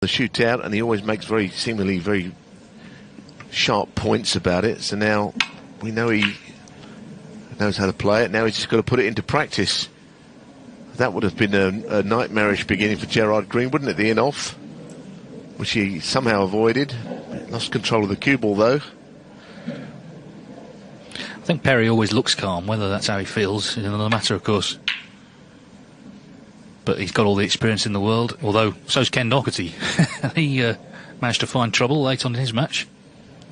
the shootout, and he always makes seemingly very sharp points about it. So now we know he knows how to play it. Now he's just got to put it into practice. That would have been a nightmarish beginning for Gerard Greene, wouldn't it? The in-off, which he somehow avoided. Lost control of the cue ball, though. I think Perry always looks calm, whether that's how he feels is another matter, of course. But he's got all the experience in the world, although so's Ken Doherty. He managed to find trouble late on in his match.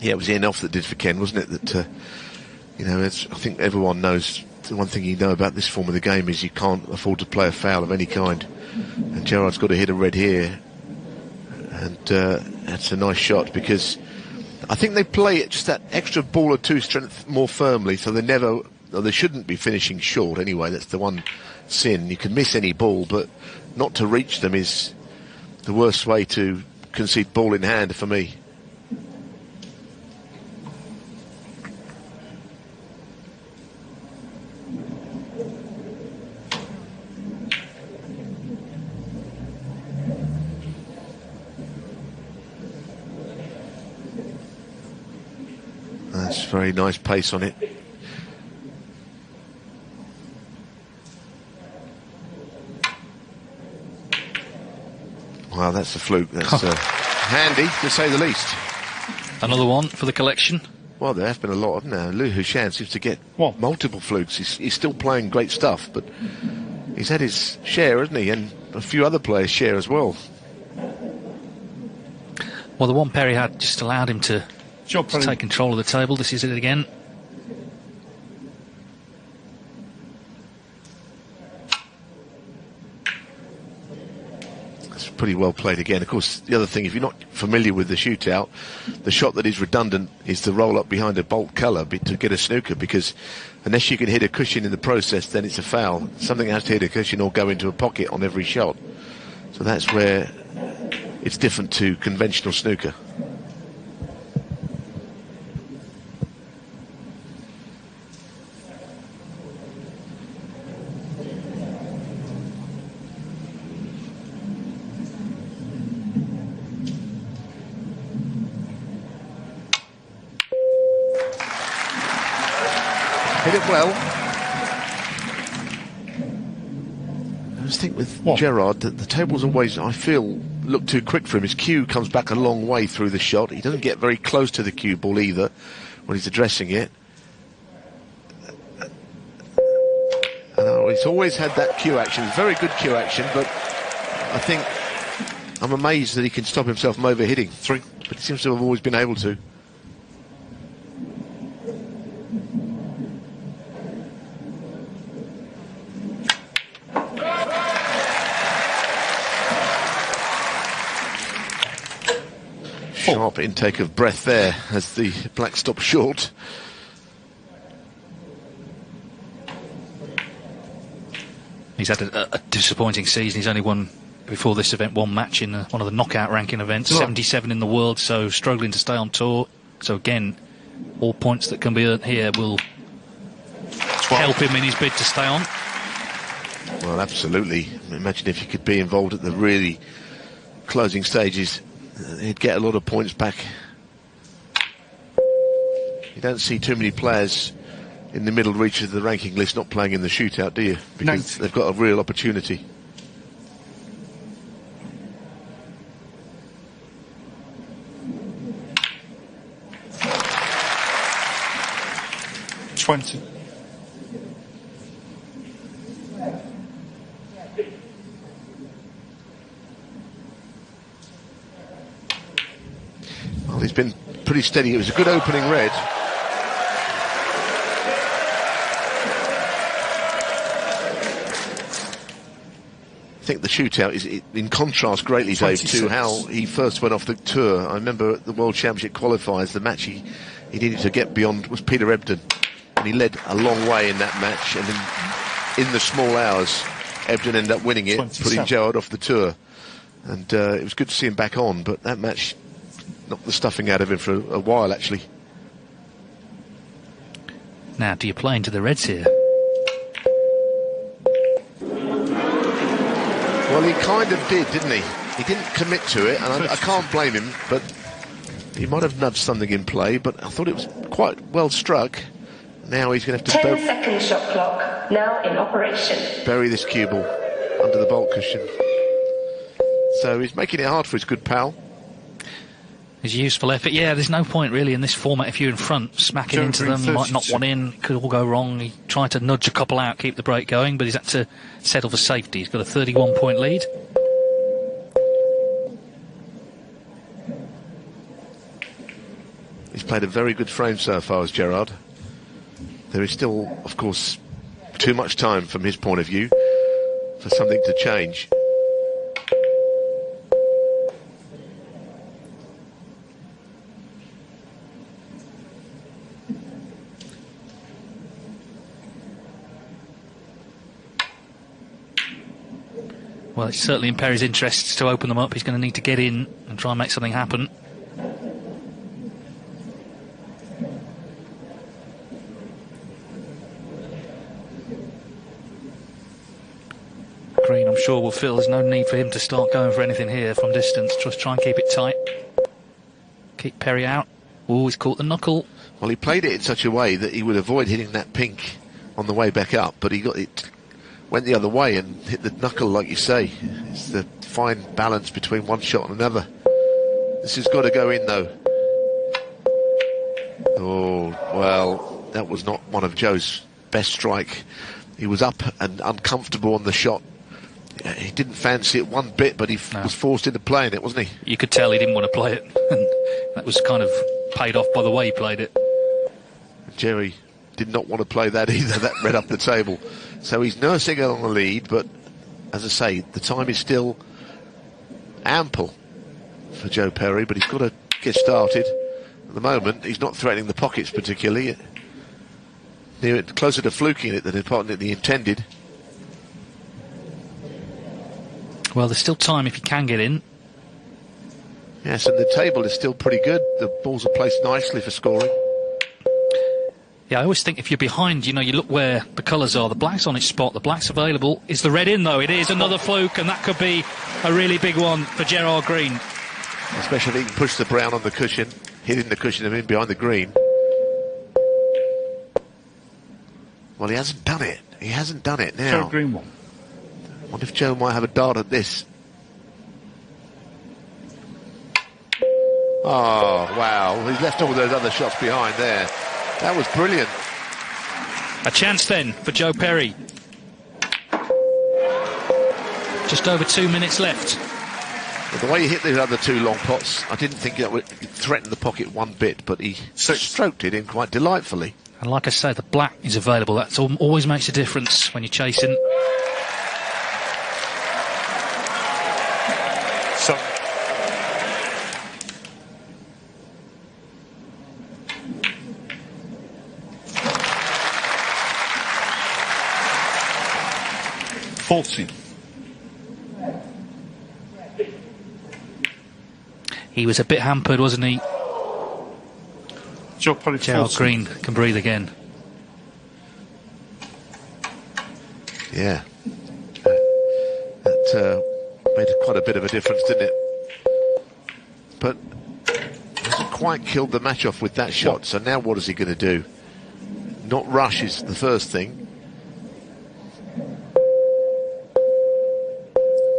Yeah, it was the in-off that did for Ken, wasn't it? That, you know, I think everyone knows, the one thing you know about this form of the game is you can't afford to play a foul of any kind. And Gerard's got to hit a red here. And that's a nice shot, because I think they play it just that extra ball or two strength more firmly, so they shouldn't be finishing short anyway. That's the one sin. You can miss any ball, but not to reach them is the worst way to concede ball in hand for me. That's very nice pace on it. Wow, that's a fluke. That's handy, to say the least. Another one for the collection. Well, there have been a lot of now. Liu Hushan seems to get multiple flukes. He's still playing great stuff, but he's had his share, hasn't he? And a few other players share as well. Well, the one Perry had just allowed him to take control of the table. This is it again. That's pretty well played again. Of course, the other thing, if you're not familiar with the shootout, the shot that is redundant is the roll up behind a bolt colour to get a snooker, because unless you can hit a cushion in the process, then it's a foul. Something has to hit a cushion or go into a pocket on every shot. So that's where it's different to conventional snooker. Hit it well. I just think with Gerard that the tables always, I feel, look too quick for him. His cue comes back a long way through the shot. He doesn't get very close to the cue ball either when he's addressing it. He's always had that cue action, very good cue action, but I think I'm amazed that he can stop himself from overhitting. But he seems to have always been able to. Sharp intake of breath there as the black stopped short. He's had a disappointing season. He's only won, before this event, one match in one of the knockout ranking events, 77 in the world, so struggling to stay on tour. So again, all points that can be earned here will help him in his bid to stay on. Well, absolutely. Imagine if he could be involved at the really closing stages. He'd get a lot of points back. You don't see too many players in the middle reaches of the ranking list not playing in the shootout, do you? Because they've got a real opportunity. Well, he's been pretty steady. It was a good opening red. I think the shootout is in contrast greatly, Dave, to how he first went off the tour. I remember at the World Championship qualifiers, the match he needed to get beyond was Peter Ebdon, and he led a long way in that match, and then in the small hours Ebdon ended up winning it, putting Gerard off the tour, and it was good to see him back on, but that match knocked the stuffing out of him for a while, actually. Now, do you play into the reds here? Well, he kind of did, didn't he? He didn't commit to it, and I can't blame him, but he might have nudged something in play, but I thought it was quite well struck. Now he's going to have to 10-second shot clock, now in operation. Bury this cue ball under the bolt cushion. So he's making it hard for his good pal. His useful effort. Yeah, there's no point really in this format if you're in front, smacking into them. You might knock one in, it could all go wrong. He tried to nudge a couple out, keep the break going, but he's had to settle for safety. He's got a 31-point lead. He's played a very good frame so far as Gerard. There is still, of course, too much time from his point of view for something to change. Well, it's certainly in Perry's interests to open them up. He's going to need to get in and try and make something happen. Greene, I'm sure, will feel there's no need for him to start going for anything here from distance. Just try and keep it tight. Keep Perry out. Oh, he's caught the knuckle. Well, he played it in such a way that he would avoid hitting that pink on the way back up, but he got it, went the other way and hit the knuckle, like you say. It's the fine balance between one shot and another. This has got to go in, though. Oh, well, that was not one of Joe's best strike. He was up and uncomfortable on the shot. He didn't fancy it one bit, but he was forced into playing it, wasn't he? You could tell he didn't want to play it. And that was kind of paid off by the way he played it. Jerry did not want to play that either. That read up the table. So he's nursing it on the lead, but as I say, the time is still ample for Joe Perry, but he's got to get started. At the moment, he's not threatening the pockets particularly. Closer to fluking it than he intended. Well, there's still time if you can get in. Yes, and the table is still pretty good. The balls are placed nicely for scoring. Yeah, I always think if you're behind, you know, you look where the colours are. The black's on its spot, the black's available. Is the red in, though? It is another fluke, and that could be a really big one for Gerard Greene. Especially if he can push the brown on the cushion, hitting the cushion and in behind the green. Well, he hasn't done it. He hasn't done it now. Joe Greene one. I wonder if Joe might have a dart at this. Oh, wow. He's left all those other shots behind there. That was brilliant. A chance then for Joe Perry. Just over 2 minutes left. But the way he hit the other two long pots, I didn't think that would threaten the pocket one bit, but he stroked it in quite delightfully. And like I say, the black is available. That always makes a difference when you're chasing. So. He was a bit hampered, wasn't he? Gerard Greene can breathe again. Yeah. That made quite a bit of a difference, didn't it? But hasn't quite killed the match off with that shot, so now what is he going to do? Not rush is the first thing.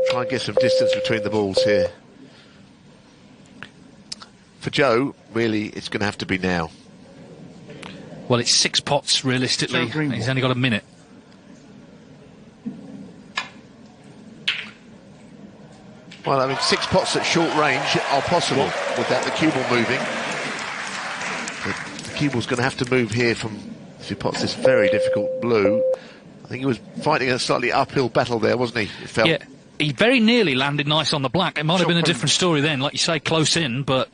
Try and get some distance between the balls here. For Joe, really, it's going to have to be now. Well, it's 6 pots, realistically. He's only got a minute. Well, I mean, 6 pots at short range are possible without the cue ball moving. But the cue ball's going to have to move here from, if he pots this very difficult blue. I think he was fighting a slightly uphill battle there, wasn't he? It felt. Yeah, he very nearly landed nice on the black. It might have been a different story then, like you say, close in, but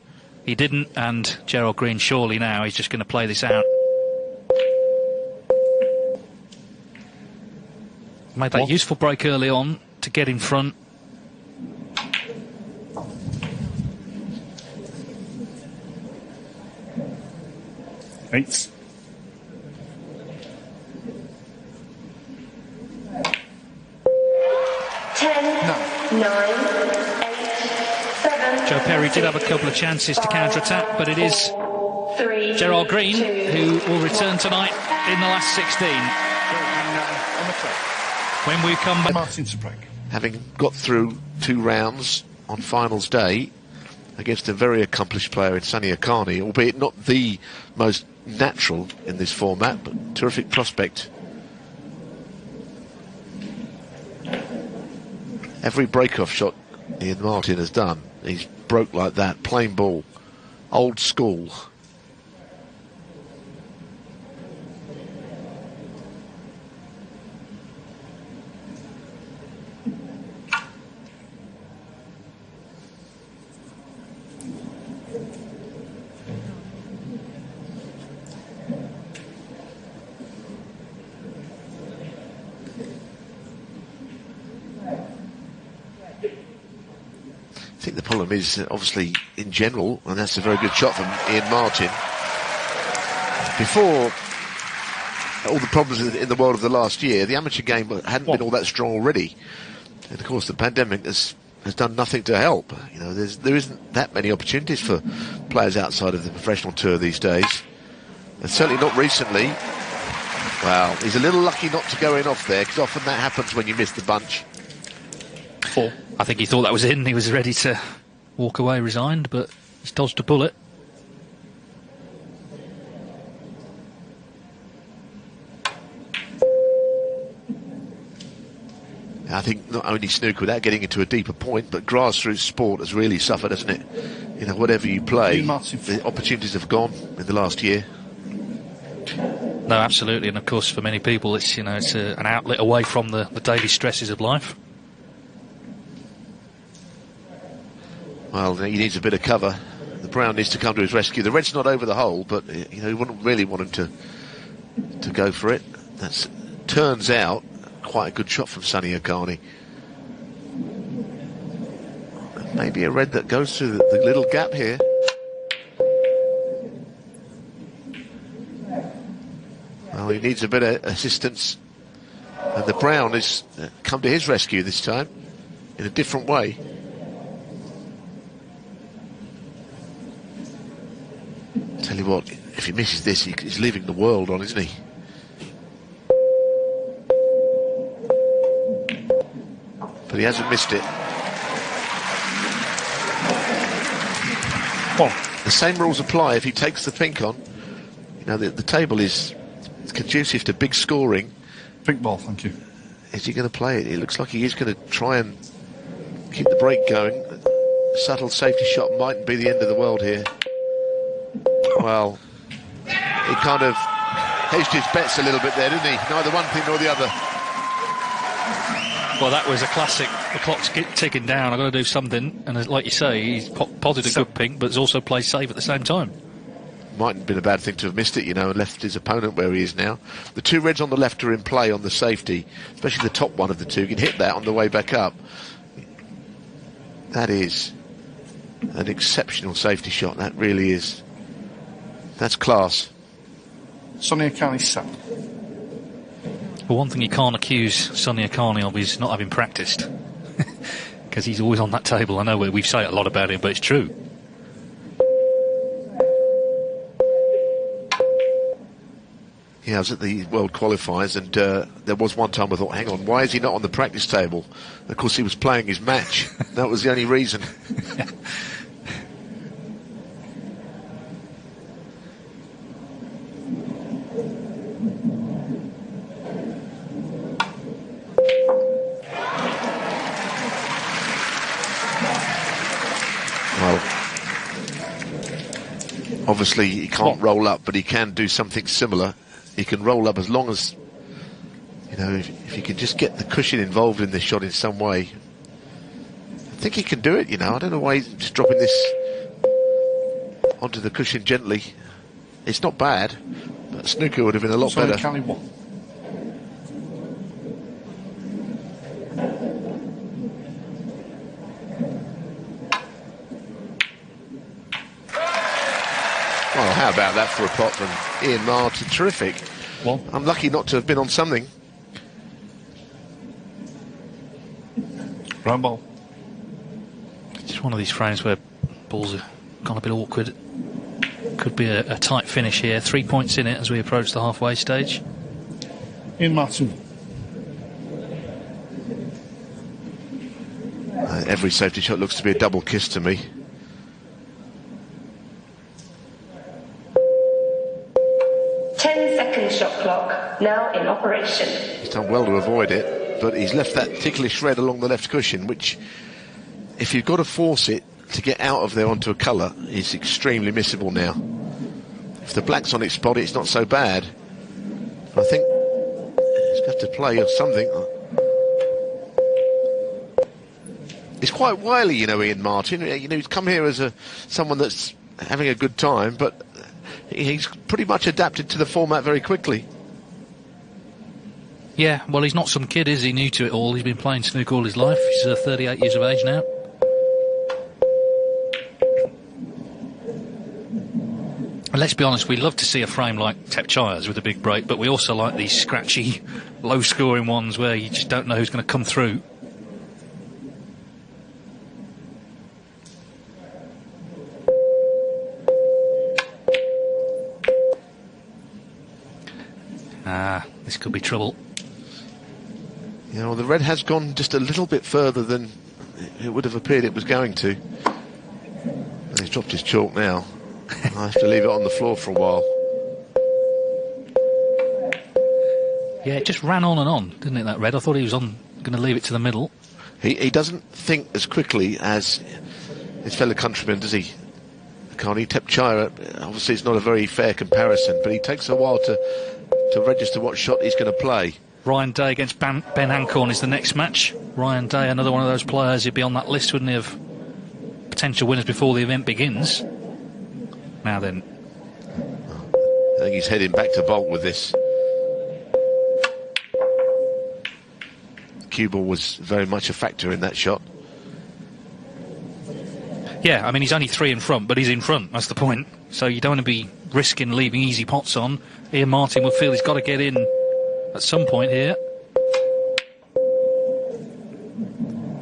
he didn't, and Gerard Greene surely now he's just going to play this out. Made that useful break early on to get in front. Eight. 10, 9, 8, Perry did have a couple of chances to counter-attack, but it is Gerard Greene who will return tonight in the last 16. When we come back, having got through 2 rounds on finals day against a very accomplished player in Sunny Akani, albeit not the most natural in this format, but terrific prospect. Every break-off shot Ian Martin has done, he's broke like that, plain ball, old school. I think the problem is, obviously, in general, and that's a very good shot from Ian Martin. Before all the problems in the world of the last year, the amateur game hadn't been all that strong already. And of course, the pandemic has done nothing to help. You know, there isn't that many opportunities for players outside of the professional tour these days. And certainly not recently. Well, he's a little lucky not to go in off there, because often that happens when you miss the bunch. 4. I think he thought that was in. He was ready to walk away resigned, but he's dodged a bullet. I think not only snooker without getting into a deeper point, but grassroots sport has really suffered, hasn't it? You know, whatever you play, the opportunities have gone in the last year. No, absolutely, and of course for many people it's, you know, it's an outlet away from the daily stresses of life. Well, he needs a bit of cover. The brown needs to come to his rescue. The red's not over the hole, but you know, he wouldn't really want him to go for it. That's, turns out, quite a good shot from Sunny Akani. Maybe a red that goes through the little gap here. Well, he needs a bit of assistance, and the brown has come to his rescue this time in a different way. Tell you what, if he misses this, he's leaving the world on, isn't he? But he hasn't missed it. Well, the same rules apply if he takes the pink on. You know, the table is conducive to big scoring. pink ball, thank you. Is he going to play it? It looks like he is going to try and keep the break going. Subtle safety shot mightn't be the end of the world here. Well, he kind of hedged his bets a little bit there, didn't he? Neither one thing nor the other. Well, that was a classic. The clock's ticking down. I've got to do something. And like you say, he's potted a good pink, but has also played safe at the same time. Mightn't have been a bad thing to have missed it, you know, and left his opponent where he is now. The two reds on the left are in play on the safety, especially the top one of the two. You can hit that on the way back up. That is an exceptional safety shot. That really is. That's class. Sonny Akani set. Well, one thing you can't accuse Sonny Akani of is not having practiced. Because he's always on that table. I know we say a lot about him, but it's true. Yeah, I was at the World Qualifiers, and there was one time I thought, hang on, why is he not on the practice table? Of course, he was playing his match. That was the only reason. Well, obviously he can't roll up, but he can do something similar. He can roll up as long as, you know, if he can just get the cushion involved in this shot in some way. I think he can do it, you know. I don't know why he's just dropping this onto the cushion gently. It's not bad, but snooker would have been a lot better. Well, how about that for a pot from Ian Martin? Terrific. Well, I'm lucky not to have been on something. Round ball. It's one of these frames where Balls have gone a bit awkward. Could be a tight finish here. 3 points in it as we approach the halfway stage. Ian Martin. Every safety shot looks to be a double kiss to me. Shot clock now in operation. He's done well to avoid it, but he's left that ticklish shred along the left cushion, which, if you've got to force it to get out of there onto a colour, is extremely missable now. If the black's on its spot, it's not so bad. I think he's got to play or something. He's quite wily, you know, Ian Martin. You know, he's come here as someone that's having a good time, but he's pretty much adapted to the format very quickly. Yeah, well, he's not some kid, is he? New to it all. He's been playing snooker all his life. He's 38 years of age now. And let's be honest, we love to see a frame like Tepchaya's with a big break, but we also like these scratchy, low-scoring ones where you just don't know who's going to come through. This could be trouble. You know, the red has gone just a little bit further than it would have appeared it was going to. And he's dropped his chalk now. I have to leave it on the floor for a while. Yeah, it just ran on and on, didn't it, that red? I thought he was going to leave it to the middle. He doesn't think as quickly as his fellow countrymen, does he? Carney Tepchaya, obviously it's not a very fair comparison, but he takes a while to register what shot he's going to play. Ryan Day against Ben Ancorn is the next match. Ryan Day, another one of those players, he'd be on that list, wouldn't he, of potential winners before the event begins. Now then. I think he's heading back to Bolt with this. Cue ball was very much a factor in that shot. Yeah, I mean, he's only 3 in front, but he's in front, that's the point. So you don't want to be risking leaving easy pots on. Ian Martin will feel he's got to get in at some point here.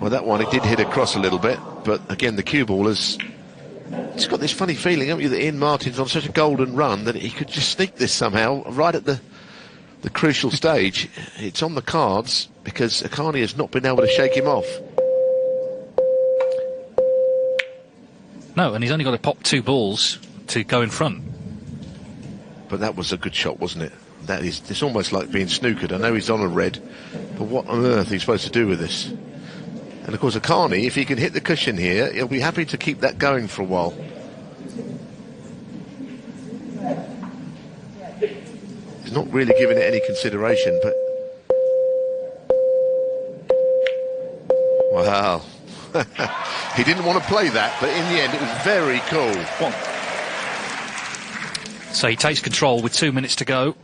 Well, that one, it did hit across a little bit, but again, the cue ball has... It's got this funny feeling, haven't you, that Ian Martin's on such a golden run that he could just sneak this somehow right at the crucial stage. It's on the cards because Akani has not been able to shake him off. No, and he's only got to pop 2 balls to go in front. But that was a good shot, wasn't it? It's almost like being snookered. I know he's on a red, but what on earth are you supposed to do with this? And of course, Akani, if he can hit the cushion here, he'll be happy to keep that going for a while. He's not really giving it any consideration, but... Wow. He didn't want to play that, but in the end, it was very cool. So he takes control with 2 minutes to go.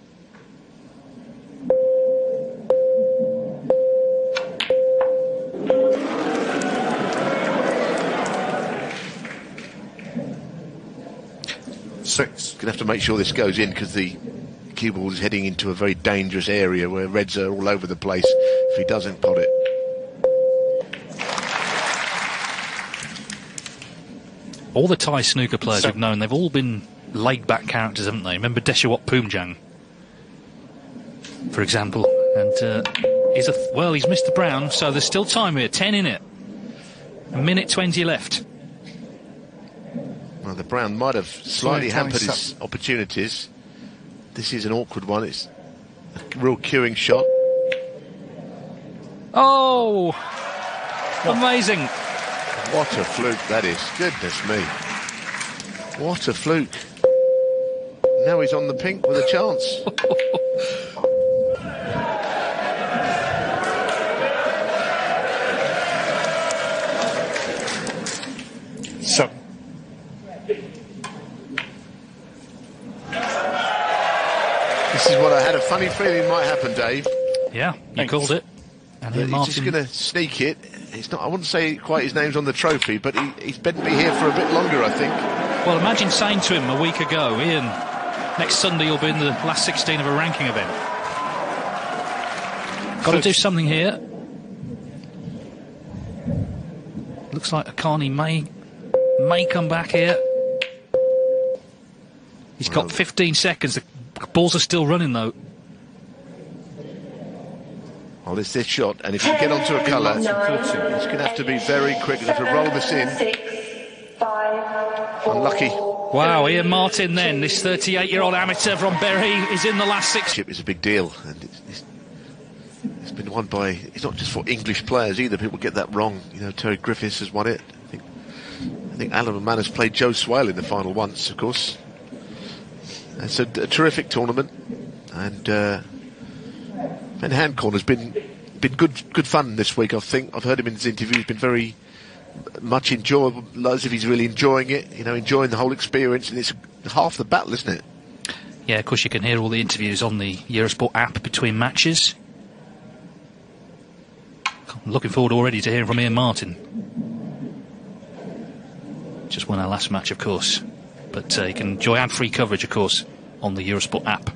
Going to have to make sure this goes in because the cue ball is heading into a very dangerous area where reds are all over the place if he doesn't pot it. All the Thai snooker players we've known, they've all been laid-back characters, haven't they? Remember Deshawat Poomjang, for example. And he's missed the brown, so there's still time here. 10 in it. 1:20 left. Well, the brown might have slightly hampered his opportunities. This is an awkward one. It's a real queuing shot. Oh! Amazing. What a fluke that is. Goodness me. What a fluke. Now he's on the pink with a chance. So. This is what I had a funny feeling might happen, Dave. Yeah, you called it. And he's just going to sneak it. It's not. I wouldn't say quite his name's on the trophy, but he's better to be here for a bit longer, I think. Well, imagine saying to him a week ago, Ian, next Sunday you'll be in the last 16 of a ranking event. Got to do something here. Looks like Akani may come back here. He's got 15 seconds. The balls are still running, though. Well, it's this shot, and if you get onto a colour, it's going to have to be very quick. You have to roll this in. 6, 5, 4. Unlucky. Wow, Ian Martin then, this 38-year-old amateur from Bury, is in the last 6. It's a big deal, and it's been won by, it's not just for English players either. People get that wrong. You know, Terry Griffiths has won it. I think Alan McManus played Joe Swale in the final once, of course. It's a terrific tournament, and Ben Hancorn has been good fun this week. I think I've heard him in his interview. He's been very much enjoyable, as if he's really enjoying it. You know, enjoying the whole experience, and it's half the battle, isn't it? Yeah, of course you can hear all the interviews on the Eurosport app between matches. I'm looking forward already to hearing from Ian Martin. Just won our last match, of course. But you can enjoy ad-free coverage, of course, on the Eurosport app.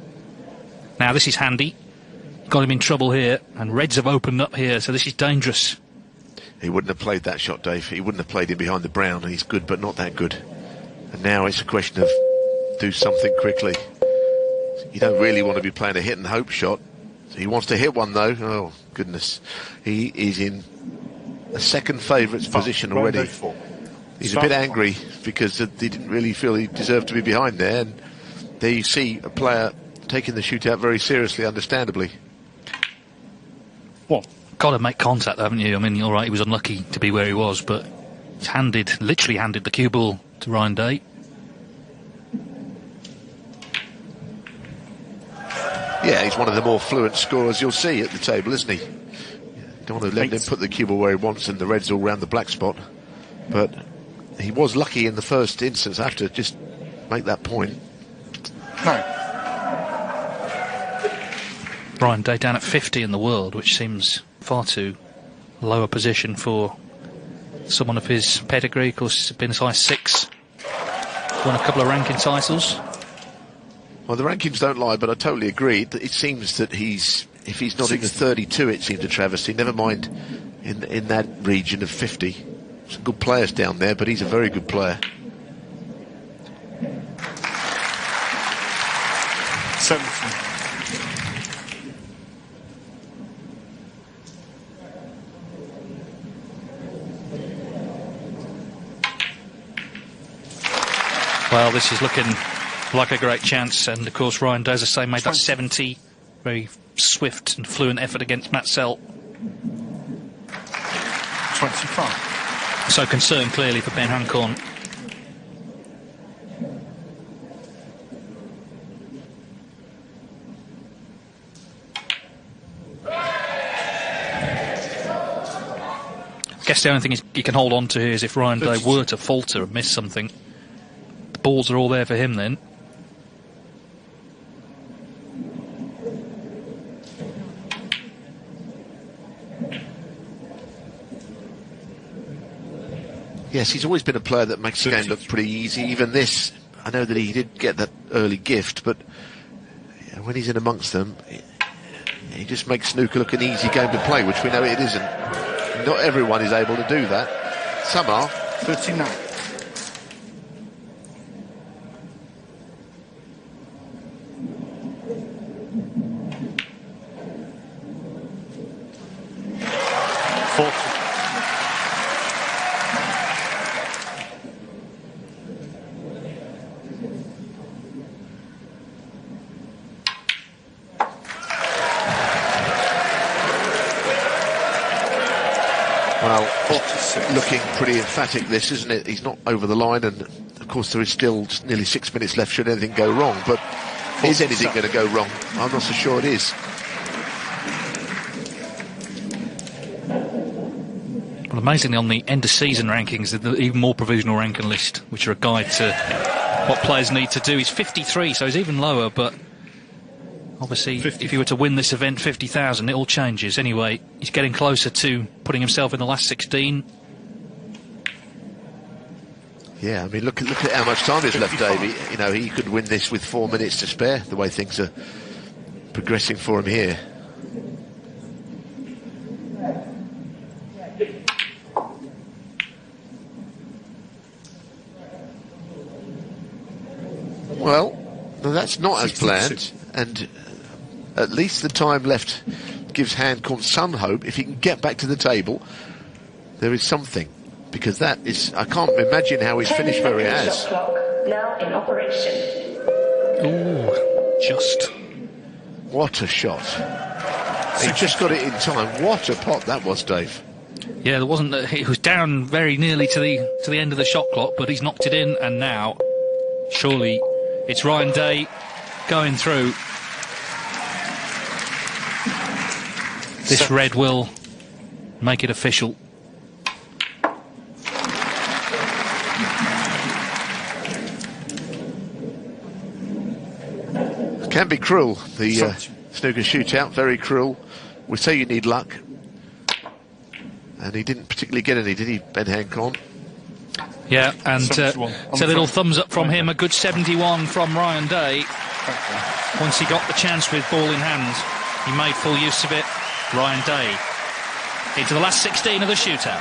Now, this is handy. Got him in trouble here, and Reds have opened up here, so this is dangerous. He wouldn't have played that shot, Dave. He wouldn't have played in behind the brown, and he's good, but not that good. And now it's a question of do something quickly. You don't really want to be playing a hit and hope shot. He wants to hit one, though. Oh, goodness. He is in a second favourites position already. He's a bit angry because he didn't really feel he deserved to be behind there. And there you see a player taking the shootout very seriously, understandably. What? Got to make contact, haven't you? I mean, all right, he was unlucky to be where he was, but he's literally handed the cue ball to Ryan Day. Yeah, he's one of the more fluent scorers you'll see at the table, isn't he? Don't want to let him put the cue ball where he wants and the Reds all round the black spot. But he was lucky in the first instance. I have to just make that point. No. Ryan Day down at 50 in the world, which seems far too low a position for someone of his pedigree. Of course, he's been size 6. Won a couple of ranking titles. Well, the rankings don't lie, but I totally agree. It seems that if he's not in the 32, it seems a travesty. Never mind in that region of 50. Some good players down there, but he's a very good player. 17. Well, this is looking like a great chance, and of course Ryan Day, as I say, made that 70. Very swift and fluent effort against Matt Selt. 25. So concern clearly for Ben Hancorn. I guess the only thing you can hold on to here is if Ryan Day were to falter and miss something. The balls are all there for him then. Yes, he's always been a player that makes the game look pretty easy. Even this, I know that he did get that early gift, but when he's in amongst them, he just makes snooker look an easy game to play, which we know it isn't. Not everyone is able to do that. Some are. 39. Well, looking pretty emphatic this, isn't it? He's not over the line, and of course there is still nearly 6 minutes left should anything go wrong, but is anything going to go wrong? I'm not so sure it is. Well, amazingly, on the end-of-season rankings, the even more provisional ranking list, which are a guide to what players need to do, he's 53, so he's even lower, but obviously, 50. If he were to win this event, 50,000, it all changes. Anyway, he's getting closer to putting himself in the last 16. Yeah, I mean, look at how much time is left, Davey. You know, he could win this with 4 minutes to spare, the way things are progressing for him here. Well, that's not as planned, and at least the time left gives Hancock some hope. If he can get back to the table, there is something, because that is, I can't imagine how he's finished where he has. Shot clock now in operation. Ooh, just. What a shot. He just got it in time. What a pot that was, Dave. Yeah, there wasn't. He was down very nearly to the end of the shot clock, but he's knocked it in, and now, surely, it's Ryan Day going through. This red will make it official. It can be cruel, the snooker shootout, very cruel. We say you need luck. And he didn't particularly get any, did he, Ben Hancock? Yeah, and it's a little thumbs up from him. A good 71 from Ryan Day. Once he got the chance with ball in hand, he made full use of it. Ryan Day into the last 16 of the shootout.